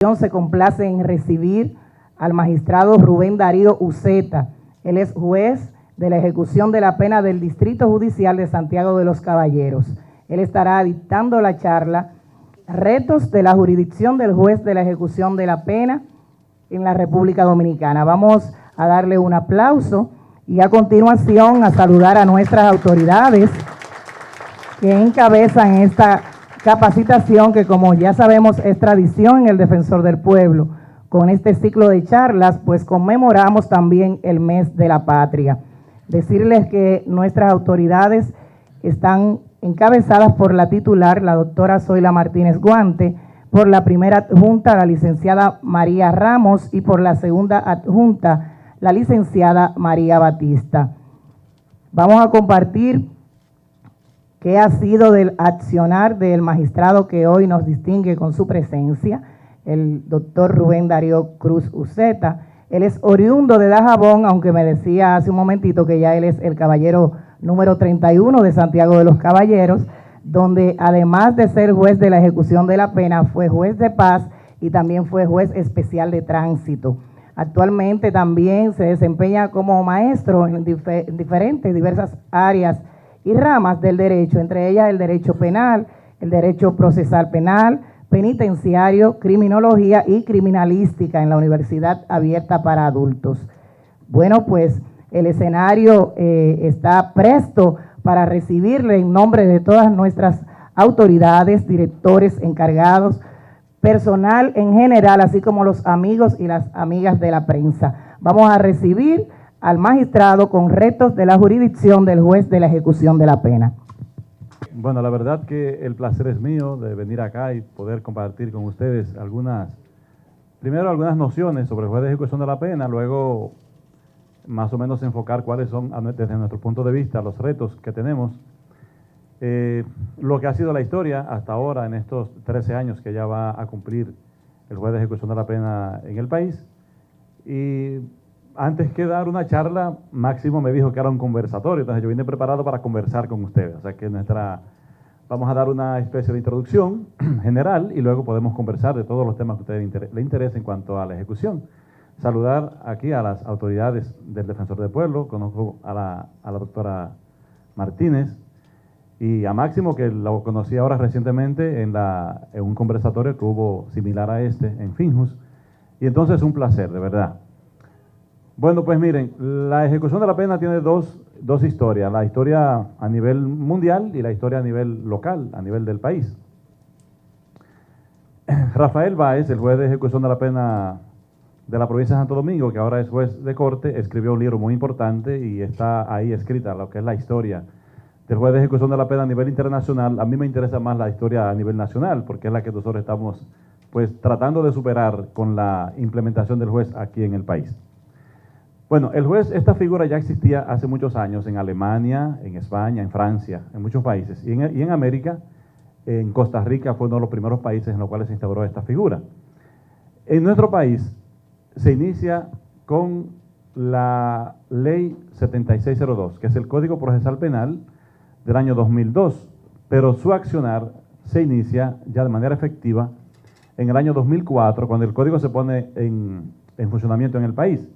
Se complace en recibir al magistrado Rubén Darío Uceta. Él es juez de la ejecución de la pena del Distrito Judicial de Santiago de los Caballeros. Él estará dictando la charla Retos de la jurisdicción del juez de la ejecución de la pena en la República Dominicana. Vamos a darle un aplauso y a continuación a saludar a nuestras autoridades que encabezan esta capacitación que, como ya sabemos, es tradición en el Defensor del Pueblo. Con este ciclo de charlas, pues conmemoramos también el mes de la patria. Decirles que nuestras autoridades están encabezadas por la titular, la doctora Zoila Martínez Guante, por la primera adjunta, la licenciada María Ramos, y por la segunda adjunta, la licenciada María Batista. Vamos a compartir qué ha sido del accionar del magistrado que hoy nos distingue con su presencia, el doctor Rubén Darío Cruz Uceta. Él es oriundo de Dajabón, aunque me decía hace un momentito que ya él es el caballero número 31 de Santiago de los Caballeros, donde además de ser juez de la ejecución de la pena, fue juez de paz y también fue juez especial de tránsito. Actualmente también se desempeña como maestro en diversas áreas y ramas del derecho, entre ellas el derecho penal, el derecho procesal penal, penitenciario, criminología y criminalística en la Universidad Abierta para Adultos. Bueno, pues el escenario está presto para recibirle en nombre de todas nuestras autoridades, directores, encargados, personal en general, así como los amigos y las amigas de la prensa. Vamos a recibir al magistrado con retos de la jurisdicción del juez de la ejecución de la pena. Bueno, la verdad que el placer es mío de venir acá y poder compartir con ustedes primero algunas nociones sobre el juez de ejecución de la pena, luego más o menos enfocar cuáles son, desde nuestro punto de vista, los retos que tenemos, lo que ha sido la historia hasta ahora en estos 13 años que ya va a cumplir el juez de ejecución de la pena en el país. Y antes que dar una charla, Máximo me dijo que era un conversatorio, entonces yo vine preparado para conversar con ustedes. O sea que vamos a dar una especie de introducción general y luego podemos conversar de todos los temas que a ustedes les interesen en cuanto a la ejecución. Saludar aquí a las autoridades del Defensor del Pueblo, conozco a la doctora Martínez y a Máximo, que lo conocí ahora recientemente en un conversatorio que hubo similar a este en Finjus, y entonces un placer, de verdad. Bueno, pues miren, la ejecución de la pena tiene dos historias, la historia a nivel mundial y la historia a nivel local, a nivel del país. Rafael Báez, el juez de ejecución de la pena de la provincia de Santo Domingo, que ahora es juez de corte, escribió un libro muy importante y está ahí escrita lo que es la historia del juez de ejecución de la pena a nivel internacional. A mí me interesa más la historia a nivel nacional, porque es la que nosotros estamos pues tratando de superar con la implementación del juez aquí en el país. Bueno, el juez, esta figura ya existía hace muchos años en Alemania, en España, en Francia, en muchos países. Y en América, en Costa Rica fue uno de los primeros países en los cuales se instauró esta figura. En nuestro país se inicia con la Ley 7602, que es el Código Procesal Penal del año 2002, pero su accionar se inicia ya de manera efectiva en el año 2004, cuando el código se pone en funcionamiento en el país.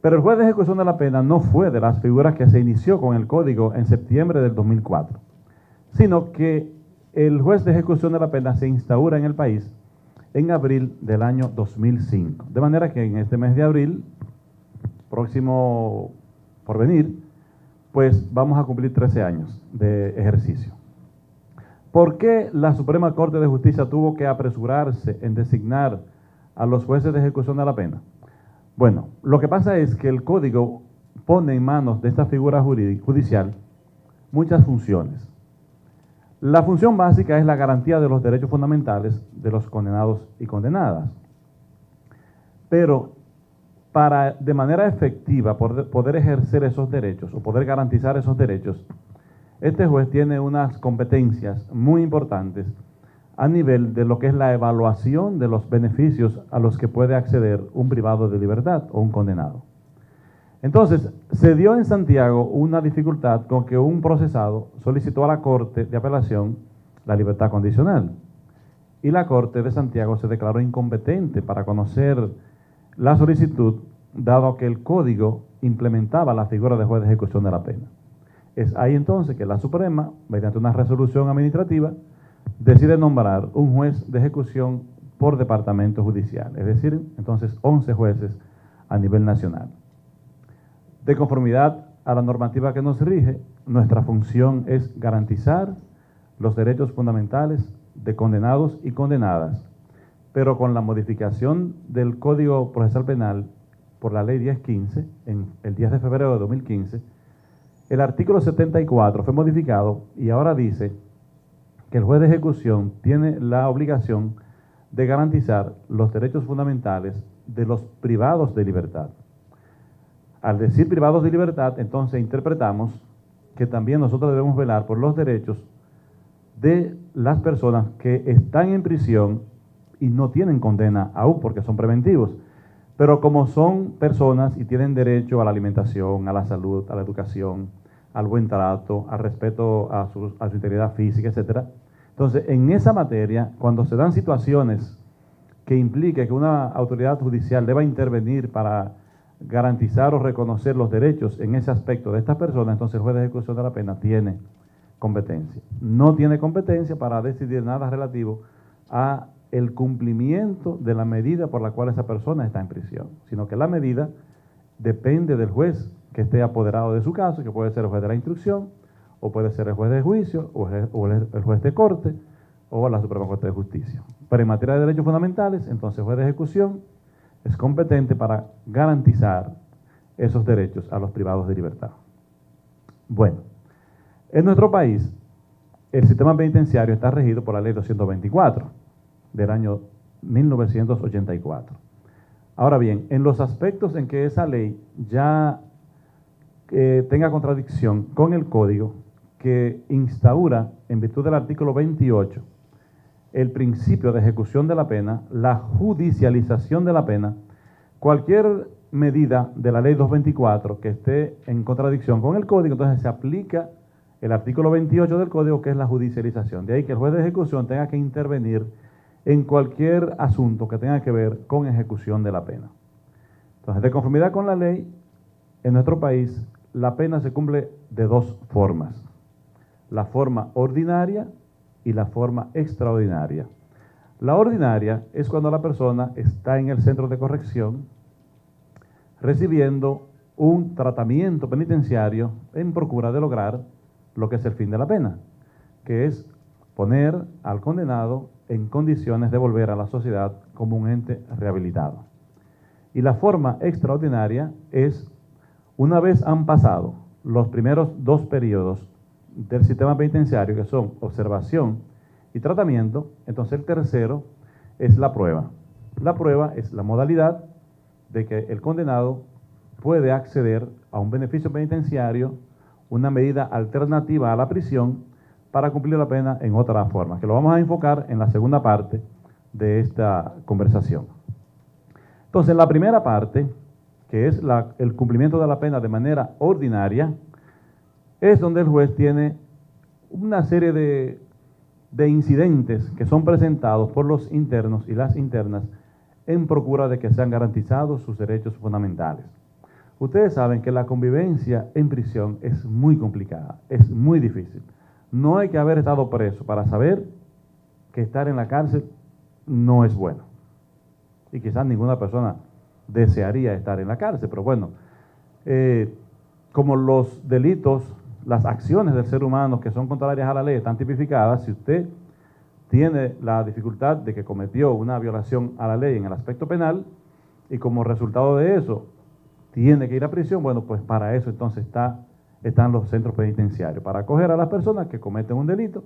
Pero el juez de ejecución de la pena no fue de las figuras que se inició con el código en septiembre del 2004, sino que el juez de ejecución de la pena se instaura en el país en abril del año 2005. De manera que en este mes de abril, próximo por venir, pues vamos a cumplir 13 años de ejercicio. ¿Por qué la Suprema Corte de Justicia tuvo que apresurarse en designar a los jueces de ejecución de la pena? Bueno, lo que pasa es que el código pone en manos de esta figura judicial muchas funciones. La función básica es la garantía de los derechos fundamentales de los condenados y condenadas. Pero para de manera efectiva poder ejercer esos derechos o poder garantizar esos derechos, este juez tiene unas competencias muy importantes a nivel de lo que es la evaluación de los beneficios a los que puede acceder un privado de libertad o un condenado. Entonces, se dio en Santiago una dificultad con que un procesado solicitó a la Corte de Apelación la libertad condicional. y la Corte de Santiago se declaró incompetente para conocer la solicitud, dado que el Código implementaba la figura de juez de ejecución de la pena. Es ahí entonces que la Suprema, mediante una resolución administrativa, decide nombrar un juez de ejecución por departamento judicial, es decir, entonces 11 jueces a nivel nacional. De conformidad a la normativa que nos rige, nuestra función es garantizar los derechos fundamentales de condenados y condenadas, pero con la modificación del Código Procesal Penal por la Ley 1015, en el 10 de febrero de 2015, el artículo 74 fue modificado y ahora dice que el juez de ejecución tiene la obligación de garantizar los derechos fundamentales de los privados de libertad. Al decir privados de libertad, entonces interpretamos que también nosotros debemos velar por los derechos de las personas que están en prisión y no tienen condena aún porque son preventivos. Pero como son personas y tienen derecho a la alimentación, a la salud, a la educación, al buen trato, al respeto a su integridad física, etc. Entonces, en esa materia, cuando se dan situaciones que implique que una autoridad judicial deba intervenir para garantizar o reconocer los derechos en ese aspecto de estas personas, entonces el juez de ejecución de la pena tiene competencia. No tiene competencia para decidir nada relativo a el cumplimiento de la medida por la cual esa persona está en prisión, sino que la medida depende del juez que esté apoderado de su caso, que puede ser el juez de la instrucción, o puede ser el juez de juicio, o el juez de corte, o la Suprema Corte de Justicia. Pero en materia de derechos fundamentales, entonces el juez de ejecución es competente para garantizar esos derechos a los privados de libertad. Bueno, en nuestro país, el sistema penitenciario está regido por la Ley 224 del año 1984. Ahora bien, en los aspectos en que esa ley ya tenga contradicción con el Código que instaura, en virtud del artículo 28, el principio de ejecución de la pena, la judicialización de la pena, cualquier medida de la Ley 224 que esté en contradicción con el Código, entonces se aplica el artículo 28 del Código, que es la judicialización. De ahí que el juez de ejecución tenga que intervenir en cualquier asunto que tenga que ver con ejecución de la pena. Entonces, de conformidad con la ley, en nuestro país, la pena se cumple de dos formas: la forma ordinaria y la forma extraordinaria. La ordinaria es cuando la persona está en el centro de corrección recibiendo un tratamiento penitenciario en procura de lograr lo que es el fin de la pena, que es poner al condenado en condiciones de volver a la sociedad como un ente rehabilitado. Y la forma extraordinaria es, una vez han pasado los primeros dos periodos del sistema penitenciario, que son observación y tratamiento, entonces el tercero es la prueba. La prueba es la modalidad de que el condenado puede acceder a un beneficio penitenciario, una medida alternativa a la prisión, para cumplir la pena en otra forma, que lo vamos a enfocar en la segunda parte de esta conversación. Entonces, en la primera parte, que es el cumplimiento de la pena de manera ordinaria, es donde el juez tiene una serie de incidentes que son presentados por los internos y las internas en procura de que sean garantizados sus derechos fundamentales. Ustedes saben que la convivencia en prisión es muy complicada, es muy difícil. No hay que haber estado preso para saber que estar en la cárcel no es bueno. Y quizás ninguna persona desearía estar en la cárcel, pero bueno, como los delitos, las acciones del ser humano que son contrarias a la ley están tipificadas, si usted tiene la dificultad de que cometió una violación a la ley en el aspecto penal y como resultado de eso tiene que ir a prisión, bueno, pues para eso entonces están los centros penitenciarios, para acoger a las personas que cometen un delito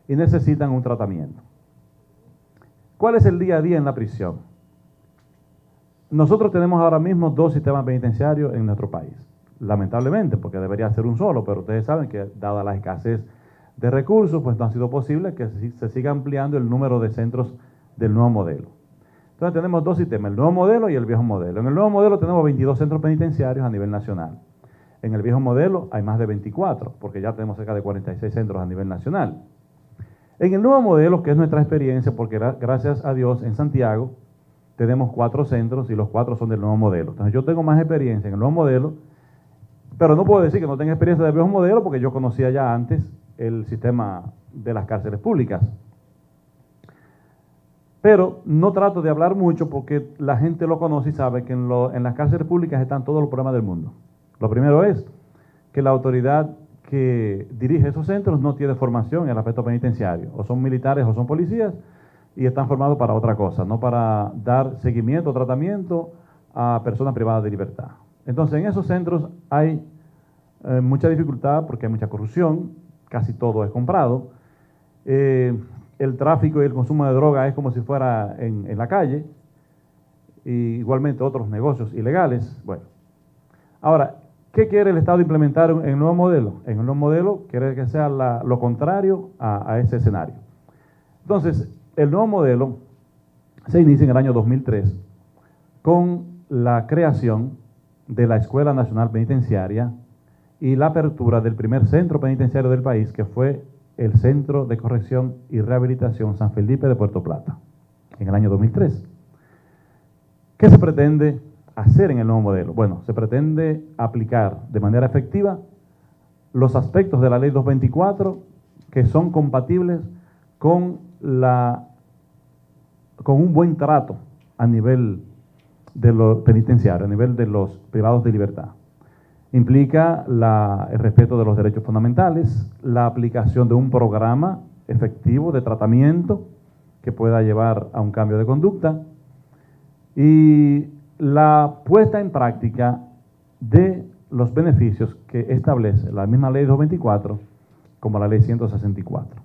y necesitan un tratamiento. ¿Cuál es el día a día en la prisión? Nosotros tenemos ahora mismo dos sistemas penitenciarios en nuestro país, lamentablemente, porque debería ser un solo, pero ustedes saben que dada la escasez de recursos, pues no ha sido posible que se siga ampliando el número de centros del nuevo modelo. Entonces tenemos dos sistemas, el nuevo modelo y el viejo modelo. En el nuevo modelo tenemos 22 centros penitenciarios a nivel nacional. En el viejo modelo hay más de 24, porque ya tenemos cerca de 46 centros a nivel nacional. En el nuevo modelo, que es nuestra experiencia, porque gracias a Dios en Santiago tenemos 4 centros y los 4 son del nuevo modelo. Entonces yo tengo más experiencia en el nuevo modelo, pero no puedo decir que no tenga experiencia del viejo modelo porque yo conocía ya antes el sistema de las cárceles públicas. Pero no trato de hablar mucho porque la gente lo conoce y sabe que en las cárceles públicas están todos los problemas del mundo. Lo primero es que la autoridad que dirige esos centros no tiene formación en el aspecto penitenciario. O son militares o son policías y están formados para otra cosa, no para dar seguimiento o tratamiento a personas privadas de libertad. Entonces en esos centros hay mucha dificultad porque hay mucha corrupción, casi todo es comprado. El tráfico y el consumo de droga es como si fuera en la calle, y igualmente otros negocios ilegales. Bueno, ahora, ¿qué quiere el Estado implementar en el nuevo modelo? En el nuevo modelo quiere que sea lo contrario a ese escenario. Entonces, el nuevo modelo se inicia en el año 2003 con la creación de la Escuela Nacional Penitenciaria y la apertura del primer centro penitenciario del país, que fue el Centro de Corrección y Rehabilitación San Felipe de Puerto Plata, en el año 2003. ¿Qué se pretende hacer en el nuevo modelo? Bueno, se pretende aplicar de manera efectiva los aspectos de la Ley 224 que son compatibles con un buen trato a nivel de lo penitenciario, a nivel de los privados de libertad. Implica el respeto de los derechos fundamentales, la aplicación de un programa efectivo de tratamiento que pueda llevar a un cambio de conducta y la puesta en práctica de los beneficios que establece la misma Ley 224 como la Ley 164.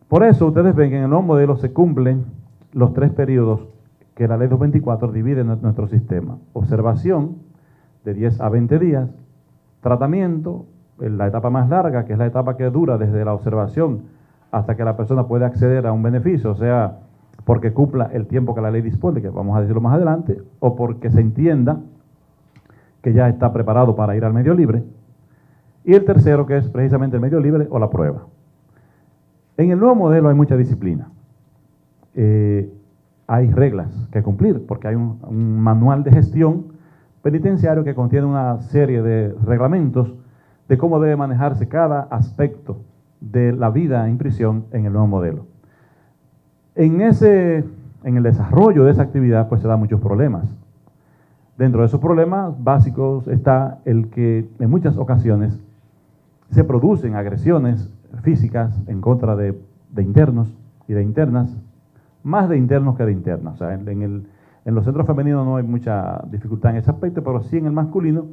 Por eso ustedes ven que en el nuevo modelo se cumplen los 3 periodos que la Ley 224 divide en nuestro sistema: observación, de 10 a 20 días, tratamiento, en la etapa más larga, que es la etapa que dura desde la observación hasta que la persona puede acceder a un beneficio, o sea, porque cumpla el tiempo que la ley dispone, que vamos a decirlo más adelante, o porque se entienda que ya está preparado para ir al medio libre, y el tercero, que es precisamente el medio libre o la prueba. En el nuevo modelo hay mucha disciplina, hay reglas que cumplir, porque hay un manual de gestión penitenciario que contiene una serie de reglamentos de cómo debe manejarse cada aspecto de la vida en prisión en el nuevo modelo. En el desarrollo de esa actividad pues se dan muchos problemas. Dentro de esos problemas básicos está el que en muchas ocasiones se producen agresiones físicas en contra de internos y de internas, más de internos que de internas. O sea, en los centros femeninos no hay mucha dificultad en ese aspecto, pero sí en el masculino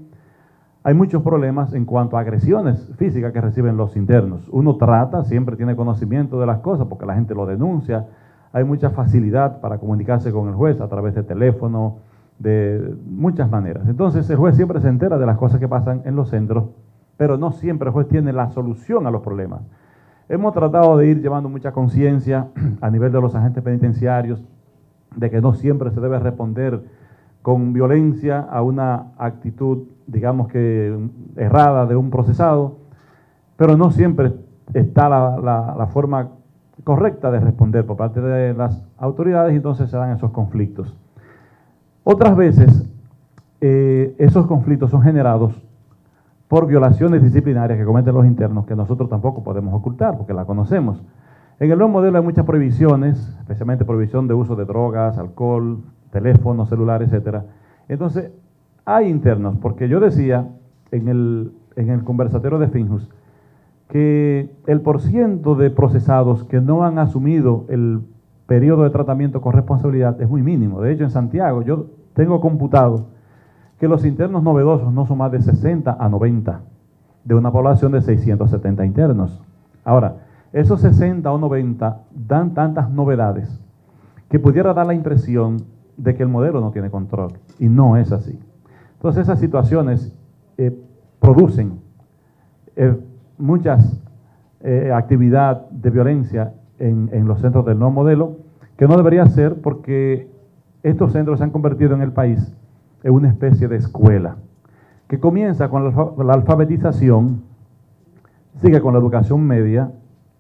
hay muchos problemas en cuanto a agresiones físicas que reciben los internos. Uno trata, siempre tiene conocimiento de las cosas porque la gente lo denuncia, hay mucha facilidad para comunicarse con el juez a través de teléfono, de muchas maneras. Entonces el juez siempre se entera de las cosas que pasan en los centros, pero no siempre el juez tiene la solución a los problemas. Hemos tratado de ir llevando mucha conciencia a nivel de los agentes penitenciarios, de que no siempre se debe responder con violencia a una actitud, digamos que errada de un procesado, pero no siempre está la forma correcta de responder por parte de las autoridades y entonces se dan esos conflictos. Otras veces esos conflictos son generados por violaciones disciplinarias que cometen los internos que nosotros tampoco podemos ocultar porque la conocemos. En el nuevo modelo hay muchas prohibiciones, especialmente prohibición de uso de drogas, alcohol, teléfonos, celulares, etc. Entonces, hay internos, porque yo decía en el conversatorio de Finjus que el porciento de procesados que no han asumido el periodo de tratamiento con responsabilidad es muy mínimo. De hecho, en Santiago yo tengo computado que los internos novedosos no son más de 60 a 90 de una población de 670 internos. Ahora, esos 60 o 90 dan tantas novedades que pudiera dar la impresión de que el modelo no tiene control, y no es así. Entonces esas situaciones producen muchas actividad de violencia en los centros del nuevo modelo, que no debería ser porque estos centros se han convertido en el país en una especie de escuela, que comienza con la alfabetización, sigue con la educación media,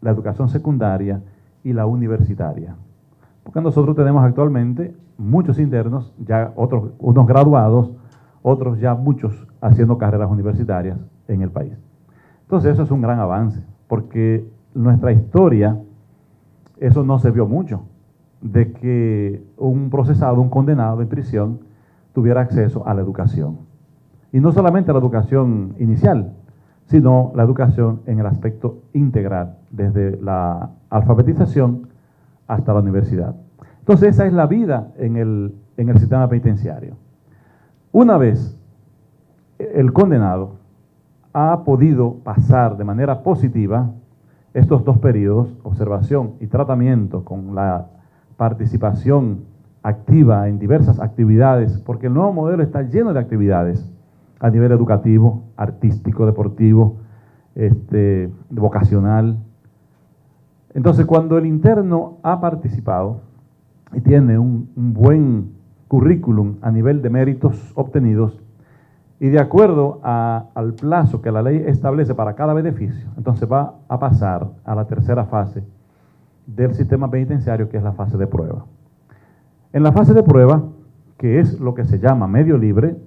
la educación secundaria y la universitaria. Porque nosotros tenemos actualmente muchos internos, ya otros, unos graduados, otros ya muchos haciendo carreras universitarias en el país. Entonces eso es un gran avance, porque nuestra historia, eso no se vio mucho, de que un procesado, un condenado en prisión, tuviera acceso a la educación. Y no solamente a la educación inicial, sino la educación en el aspecto integral, desde la alfabetización hasta la universidad. Entonces esa es la vida en el sistema penitenciario. Una vez el condenado ha podido pasar de manera positiva estos dos periodos, observación y tratamiento, con la participación activa en diversas actividades, porque el nuevo modelo está lleno de actividades a nivel educativo, artístico, deportivo, vocacional. Entonces, cuando el interno ha participado y tiene un buen currículum a nivel de méritos obtenidos, y de acuerdo al plazo que la ley establece para cada beneficio, entonces va a pasar a la tercera fase del sistema penitenciario, que es la fase de prueba. En la fase de prueba, que es lo que se llama medio libre,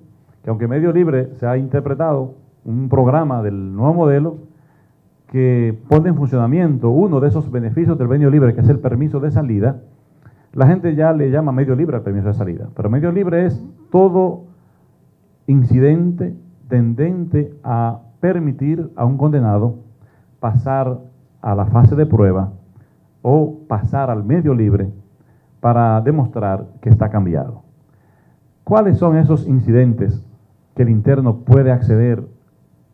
que aunque medio libre se ha interpretado un programa del nuevo modelo que pone en funcionamiento uno de esos beneficios del medio libre, que es el permiso de salida, la gente ya le llama medio libre al permiso de salida, pero medio libre es todo incidente tendente a permitir a un condenado pasar a la fase de prueba o pasar al medio libre para demostrar que está cambiado. ¿Cuáles son esos incidentes que el interno puede acceder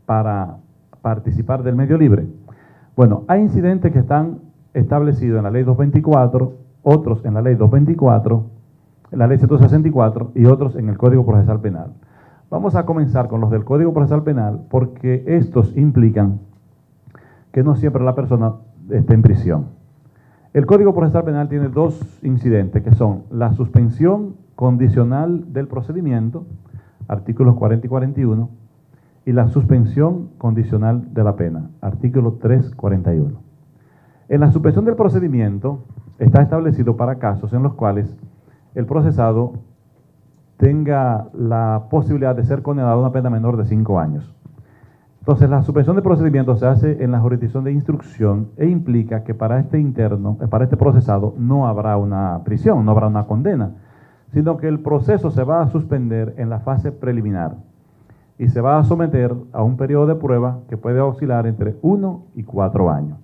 para participar del medio libre? Bueno, hay incidentes que están establecidos en la ley 224, otros en la ley 224, en la ley 164 y otros en el Código Procesal Penal. Vamos a comenzar con los del Código Procesal Penal, porque estos implican que no siempre la persona esté en prisión. El Código Procesal Penal tiene dos incidentes, que son la suspensión condicional del procedimiento, artículos 40 y 41, y la suspensión condicional de la pena, artículo 341. En la suspensión del procedimiento está establecido para casos en los cuales el procesado tenga la posibilidad de ser condenado a una pena menor de 5 años. Entonces, la suspensión de procedimiento se hace en la jurisdicción de instrucción e implica que para este interno, para este procesado, no habrá una prisión, no habrá una condena, sino que el proceso se va a suspender en la fase preliminar y se va a someter a un periodo de prueba que puede oscilar entre 1 y 4 años.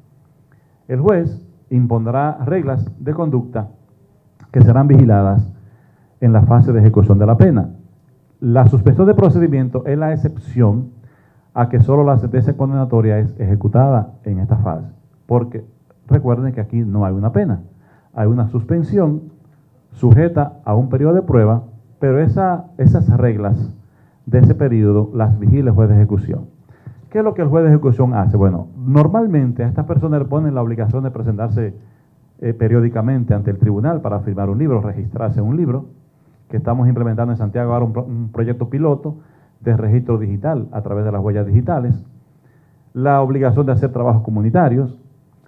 El juez impondrá reglas de conducta que serán vigiladas en la fase de ejecución de la pena. La suspensión de procedimiento es la excepción a que solo la sentencia condenatoria es ejecutada en esta fase, porque recuerden que aquí no hay una pena, hay una suspensión sujeta a un periodo de prueba, pero esas reglas de ese periodo las vigila el juez de ejecución. ¿Qué es lo que el juez de ejecución hace? Bueno, normalmente a estas personas le ponen la obligación de presentarse periódicamente ante el tribunal para firmar un libro, registrarse en un libro, que estamos implementando en Santiago ahora un proyecto piloto de registro digital a través de las huellas digitales, la obligación de hacer trabajos comunitarios.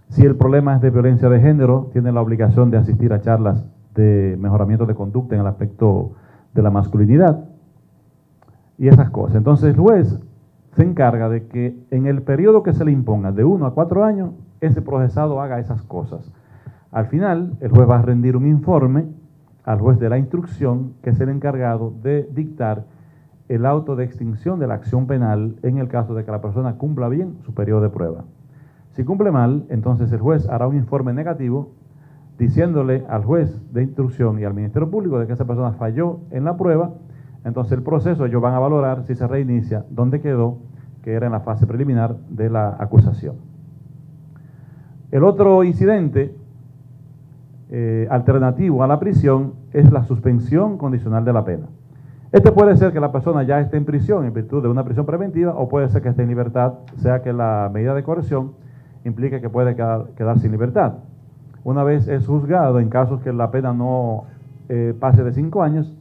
Si el problema es de violencia de género, tienen la obligación de asistir a charlas de mejoramiento de conducta en el aspecto de la masculinidad y esas cosas. Entonces el juez se encarga de que en el periodo que se le imponga, de 1 a 4 años, ese procesado haga esas cosas. Al final, el juez va a rendir un informe al juez de la instrucción, que es el encargado de dictar el auto de extinción de la acción penal en el caso de que la persona cumpla bien su periodo de prueba. Si cumple mal, entonces el juez hará un informe negativo diciéndole al juez de instrucción y al Ministerio Público de que esa persona falló en la prueba. Entonces el proceso ellos van a valorar si se reinicia donde quedó, que era en la fase preliminar de la acusación. El otro incidente alternativo a la prisión es la suspensión condicional de la pena. Este puede ser que la persona ya esté en prisión en virtud de una prisión preventiva, o puede ser que esté en libertad, sea que la medida de coerción implique que puede quedar sin libertad. Una vez es juzgado en casos que la pena no pase de 5 años,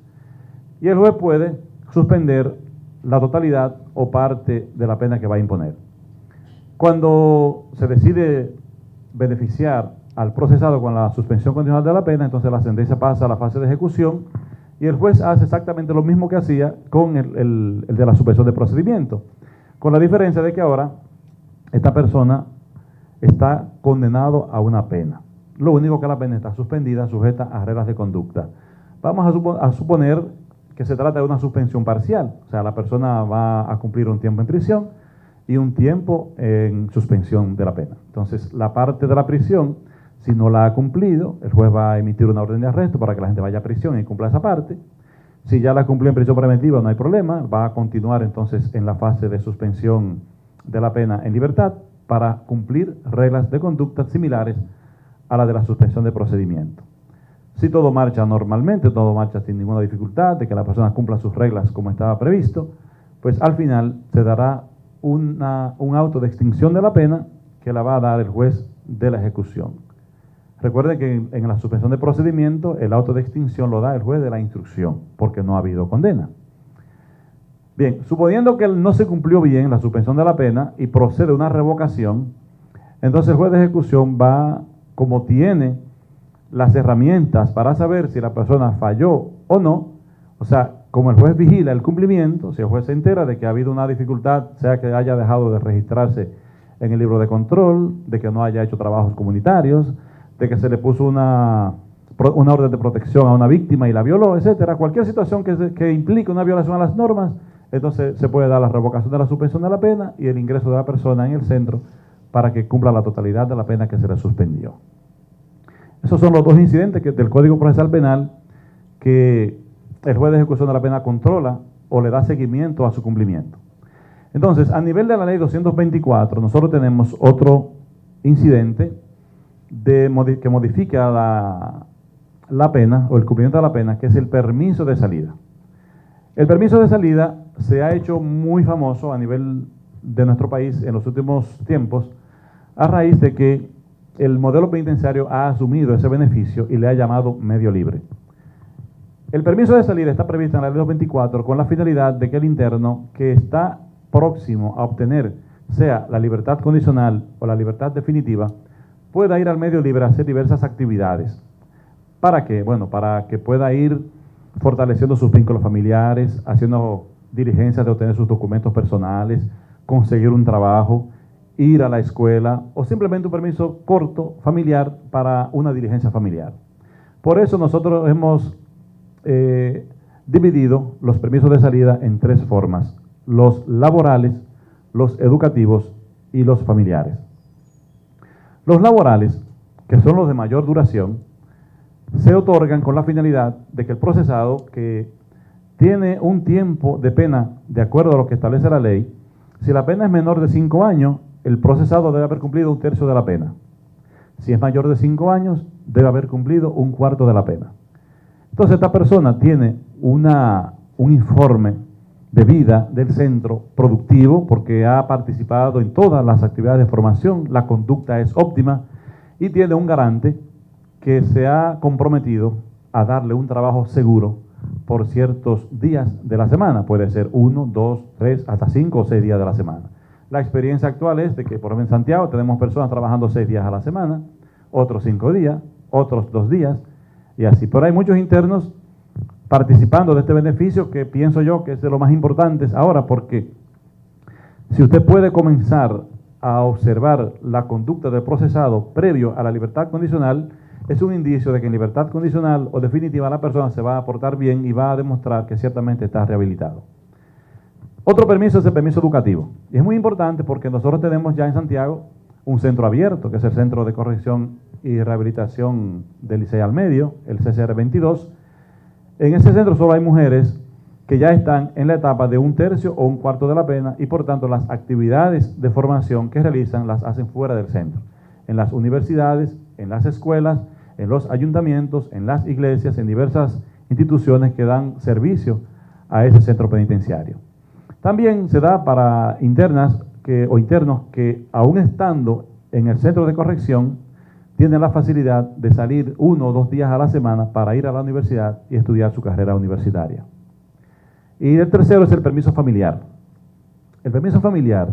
y el juez puede suspender la totalidad o parte de la pena que va a imponer. Cuando se decide beneficiar al procesado con la suspensión condicional de la pena, entonces la sentencia pasa a la fase de ejecución y el juez hace exactamente lo mismo que hacía con el de la suspensión de procedimiento, con la diferencia de que ahora esta persona está condenado a una pena. Lo único que la pena está suspendida, sujeta a reglas de conducta. Vamos a suponer que se trata de una suspensión parcial, o sea, la persona va a cumplir un tiempo en prisión y un tiempo en suspensión de la pena. Entonces, la parte de la prisión, si no la ha cumplido, el juez va a emitir una orden de arresto para que la gente vaya a prisión y cumpla esa parte. Si ya la cumplió en prisión preventiva, no hay problema, va a continuar entonces en la fase de suspensión de la pena en libertad para cumplir reglas de conducta similares a la de la suspensión de procedimiento. Si todo marcha normalmente, todo marcha sin ninguna dificultad, de que la persona cumpla sus reglas como estaba previsto, pues al final se dará un auto de extinción de la pena que la va a dar el juez de la ejecución. Recuerden que en la suspensión de procedimiento el auto de extinción lo da el juez de la instrucción, porque no ha habido condena. Bien, suponiendo que no se cumplió bien la suspensión de la pena y procede una revocación, entonces el juez de ejecución va, como tiene las herramientas para saber si la persona falló o no, o sea, como el juez vigila el cumplimiento, si el juez se entera de que ha habido una dificultad, sea que haya dejado de registrarse en el libro de control, de que no haya hecho trabajos comunitarios, de que se le puso una orden de protección a una víctima y la violó, etcétera, cualquier situación que implique una violación a las normas, entonces se puede dar la revocación de la suspensión de la pena y el ingreso de la persona en el centro para que cumpla la totalidad de la pena que se le suspendió. Esos son los dos incidentes del Código Procesal Penal que el juez de ejecución de la pena controla o le da seguimiento a su cumplimiento. Entonces, a nivel de la ley 224, nosotros tenemos otro incidente que modifica la pena o el cumplimiento de la pena, que es el permiso de salida. El permiso de salida se ha hecho muy famoso a nivel de nuestro país en los últimos tiempos a raíz de que el modelo penitenciario ha asumido ese beneficio y le ha llamado medio libre. El permiso de salida está previsto en la ley 224 con la finalidad de que el interno que está próximo a obtener, sea la libertad condicional o la libertad definitiva, pueda ir al medio libre a hacer diversas actividades. ¿Para qué? Bueno, para que pueda ir fortaleciendo sus vínculos familiares, haciendo diligencias de obtener sus documentos personales, conseguir un trabajo, ir a la escuela o simplemente un permiso corto, familiar, para una diligencia familiar. Por eso nosotros hemos dividido los permisos de salida en tres formas: los laborales, los educativos y los familiares. Los laborales, que son los de mayor duración, se otorgan con la finalidad de que el procesado que tiene un tiempo de pena de acuerdo a lo que establece la ley, si la pena es menor de 5 años, el procesado debe haber cumplido 1/3 de la pena. Si es mayor de 5 años, debe haber cumplido 1/4 de la pena. Entonces esta persona tiene un informe de vida del centro productivo porque ha participado en todas las actividades de formación, la conducta es óptima y tiene un garante que se ha comprometido a darle un trabajo seguro por ciertos días de la semana. Puede ser 1, 2, 3, hasta 5 o 6 días de la semana. La experiencia actual es de que, por ejemplo, en Santiago tenemos personas trabajando 6 días a la semana, otros 5 días, otros 2 días, y así. Pero hay muchos internos participando de este beneficio que pienso yo que es de lo más importante ahora, porque si usted puede comenzar a observar la conducta del procesado previo a la libertad condicional, es un indicio de que en libertad condicional o definitiva la persona se va a portar bien y va a demostrar que ciertamente está rehabilitado. Otro permiso es el permiso educativo. Y es muy importante porque nosotros tenemos ya en Santiago un centro abierto, que es el Centro de Corrección y Rehabilitación del Licey al Medio, el CCR 22. En ese centro solo hay mujeres que ya están en la etapa de 1/3 o 1/4 de la pena y por tanto las actividades de formación que realizan las hacen fuera del centro. En las universidades, en las escuelas, en los ayuntamientos, en las iglesias, en diversas instituciones que dan servicio a ese centro penitenciario. También se da para internas o internos que, aún estando en el centro de corrección, tienen la facilidad de salir 1 o 2 días a la semana para ir a la universidad y estudiar su carrera universitaria. Y el tercero es el permiso familiar. El permiso familiar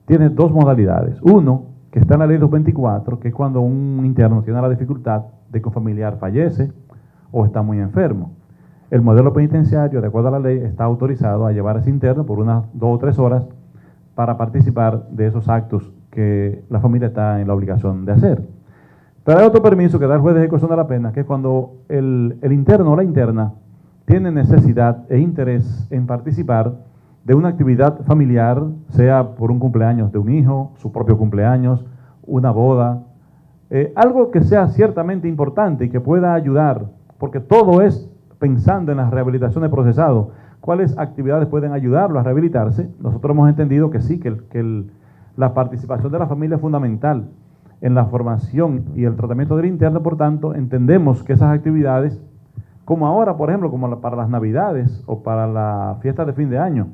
tiene 2 modalidades. Uno, que está en la ley 224, que es cuando un interno tiene la dificultad de que un familiar fallece o está muy enfermo. El modelo penitenciario, de acuerdo a la ley, está autorizado a llevar a ese interno por unas 2 o 3 horas para participar de esos actos que la familia está en la obligación de hacer. Pero hay otro permiso que da el juez de ejecución de la pena, que es cuando el interno o la interna tiene necesidad e interés en participar de una actividad familiar, sea por un cumpleaños de un hijo, su propio cumpleaños, una boda, algo que sea ciertamente importante y que pueda ayudar, porque todo es pensando en la rehabilitación del procesado. ¿Cuáles actividades pueden ayudarlo a rehabilitarse? Nosotros hemos entendido que sí, que la participación de la familia es fundamental en la formación y el tratamiento del interno. Por tanto, entendemos que esas actividades, como ahora, por ejemplo, como para las Navidades o para la fiesta de fin de año,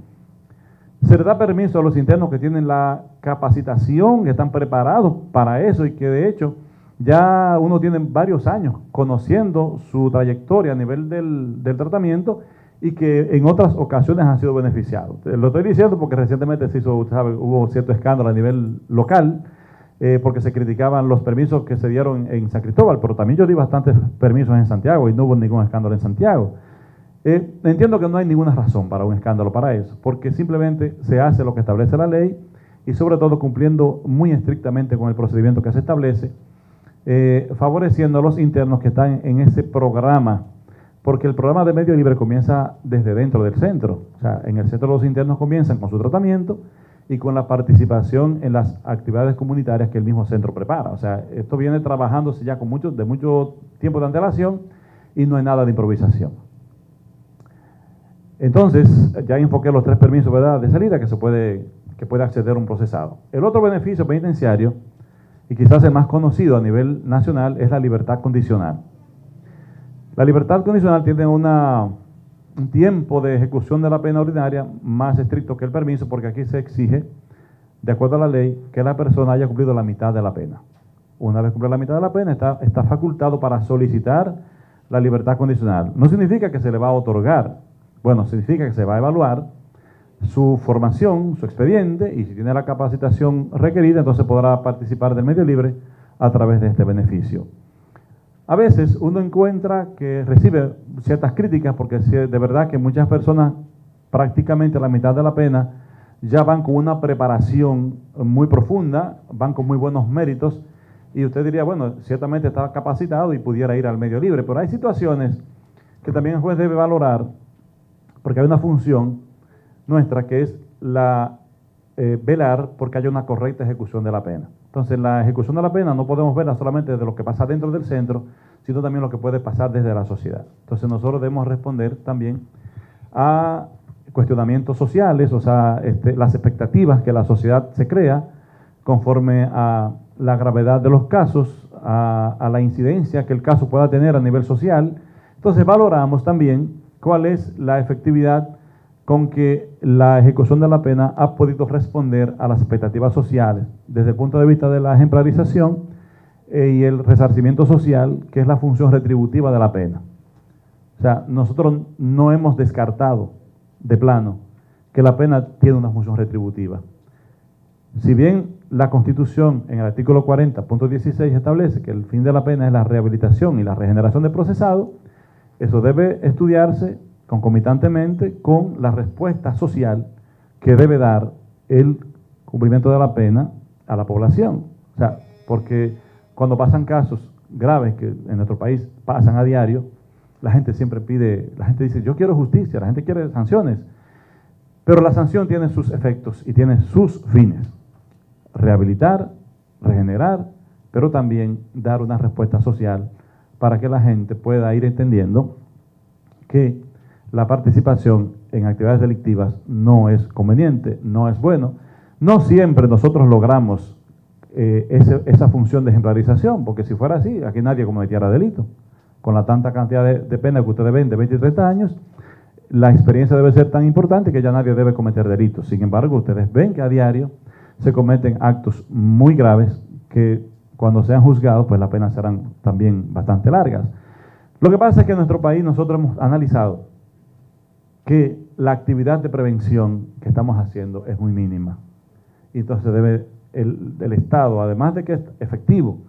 se le da permiso a los internos que tienen la capacitación, que están preparados para eso y que de hecho ya uno tiene varios años conociendo su trayectoria a nivel del tratamiento y que en otras ocasiones han sido beneficiados. Lo estoy diciendo porque recientemente se hizo, usted sabe, hubo cierto escándalo a nivel local porque se criticaban los permisos que se dieron en San Cristóbal, pero también yo di bastantes permisos en Santiago y no hubo ningún escándalo en Santiago. Entiendo que no hay ninguna razón para un escándalo para eso, porque simplemente se hace lo que establece la ley y sobre todo cumpliendo muy estrictamente con el procedimiento que se establece, favoreciendo a los internos que están en ese programa, porque el programa de medio libre comienza desde dentro del centro. O sea, en el centro los internos comienzan con su tratamiento y con la participación en las actividades comunitarias que el mismo centro prepara. O sea, esto viene trabajándose ya con mucho tiempo de antelación y no hay nada de improvisación. Entonces, ya enfoqué los 3 permisos, ¿verdad?, de salida que puede acceder un procesado. El otro beneficio penitenciario, y quizás el más conocido a nivel nacional, es la libertad condicional. La libertad condicional tiene un tiempo de ejecución de la pena ordinaria más estricto que el permiso, porque aquí se exige, de acuerdo a la ley, que la persona haya cumplido la mitad de la pena. Una vez cumplida la mitad de la pena, está facultado para solicitar la libertad condicional. No significa que se le va a otorgar. Bueno, significa que se va a evaluar su formación, su expediente, y si tiene la capacitación requerida, entonces podrá participar del medio libre a través de este beneficio. A veces uno encuentra que recibe ciertas críticas porque de verdad que muchas personas prácticamente a la mitad de la pena ya van con una preparación muy profunda, van con muy buenos méritos, y usted diría, bueno, ciertamente está capacitado y pudiera ir al medio libre, pero hay situaciones que también el juez debe valorar, porque hay una función nuestra que es velar porque haya una correcta ejecución de la pena. Entonces, la ejecución de la pena no podemos verla solamente desde lo que pasa dentro del centro, sino también lo que puede pasar desde la sociedad. Entonces, nosotros debemos responder también a cuestionamientos sociales, o sea, las expectativas que la sociedad se crea conforme a la gravedad de los casos, a la incidencia que el caso pueda tener a nivel social. Entonces, valoramos también cuál es la efectividad con que la ejecución de la pena ha podido responder a las expectativas sociales desde el punto de vista de la ejemplarización y el resarcimiento social, que es la función retributiva de la pena. O sea, nosotros no hemos descartado de plano que la pena tiene una función retributiva. Si bien la Constitución en el artículo 40.16 establece que el fin de la pena es la rehabilitación y la regeneración del procesado, eso debe estudiarse concomitantemente con la respuesta social que debe dar el cumplimiento de la pena a la población. O sea, porque cuando pasan casos graves que en nuestro país pasan a diario, la gente siempre dice, yo quiero justicia, la gente quiere sanciones, pero la sanción tiene sus efectos y tiene sus fines. Rehabilitar, regenerar, pero también dar una respuesta social para que la gente pueda ir entendiendo que la participación en actividades delictivas no es conveniente, no es bueno. No siempre nosotros logramos esa función de ejemplarización, porque si fuera así, aquí nadie cometiera delito. Con la tanta cantidad de pena que ustedes ven de 20 y 30 años, la experiencia debe ser tan importante que ya nadie debe cometer delitos. Sin embargo, ustedes ven que a diario se cometen actos muy graves que cuando sean juzgados, pues las penas serán también bastante largas. Lo que pasa es que en nuestro país nosotros hemos analizado que la actividad de prevención que estamos haciendo es muy mínima. Y entonces debe el Estado, además de que es efectivo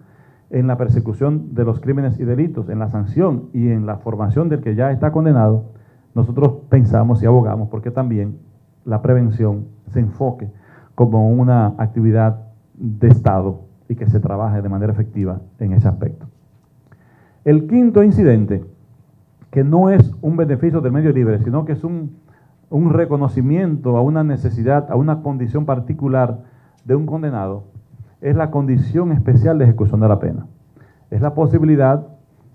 en la persecución de los crímenes y delitos, en la sanción y en la formación del que ya está condenado, nosotros pensamos y abogamos porque también la prevención se enfoque como una actividad de Estado y que se trabaje de manera efectiva en ese aspecto. El quinto incidente, que no es un beneficio del medio libre, sino que es un reconocimiento a una necesidad, a una condición particular de un condenado, es la condición especial de ejecución de la pena. Es la posibilidad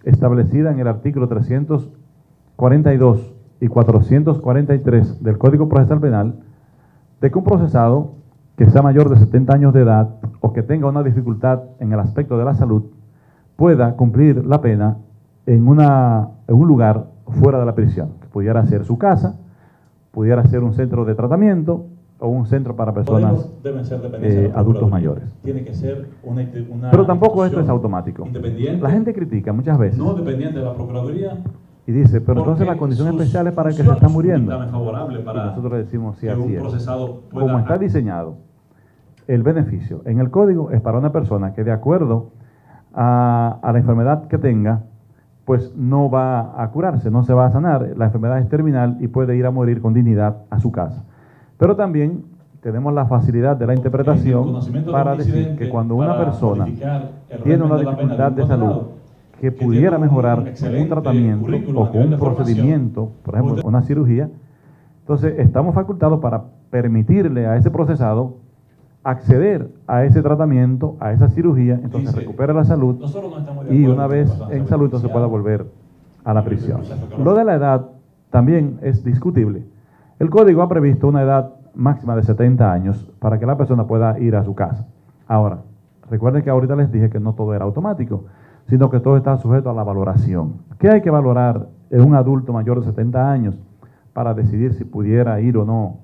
establecida en el artículo 342 y 443 del Código Procesal Penal de que un procesado que sea mayor de 70 años de edad o que tenga una dificultad en el aspecto de la salud pueda cumplir la pena en un lugar fuera de la prisión, que pudiera ser su casa, pudiera ser un centro de tratamiento o un centro para personas adultos mayores. Tiene que ser una Pero tampoco esto es automático. La gente critica muchas veces. No dependiente de la Procuraduría. Y dice, pero entonces la condición especial es para el que se está muriendo. Favorable para y nosotros le decimos, sí, que así un es. procesado pueda... Como está diseñado, el beneficio en el código es para una persona que de acuerdo a la enfermedad que tenga, pues no va a curarse, no se va a sanar. La enfermedad es terminal y puede ir a morir con dignidad a su casa. Pero también tenemos la facilidad de la interpretación para decir que cuando una persona tiene una dificultad de salud que pudiera mejorar con un tratamiento o con un procedimiento, por ejemplo, una cirugía, entonces estamos facultados para permitirle a ese procesado acceder a ese tratamiento, a esa cirugía, entonces recupera la salud y una vez en salud entonces pueda volver a la prisión. Lo de la edad también es discutible. El código ha previsto una edad máxima de 70 años para que la persona pueda ir a su casa. Ahora, recuerden que ahorita les dije que no todo era automático, sino que todo está sujeto a la valoración. ¿Qué hay que valorar en un adulto mayor de 70 años para decidir si pudiera ir o no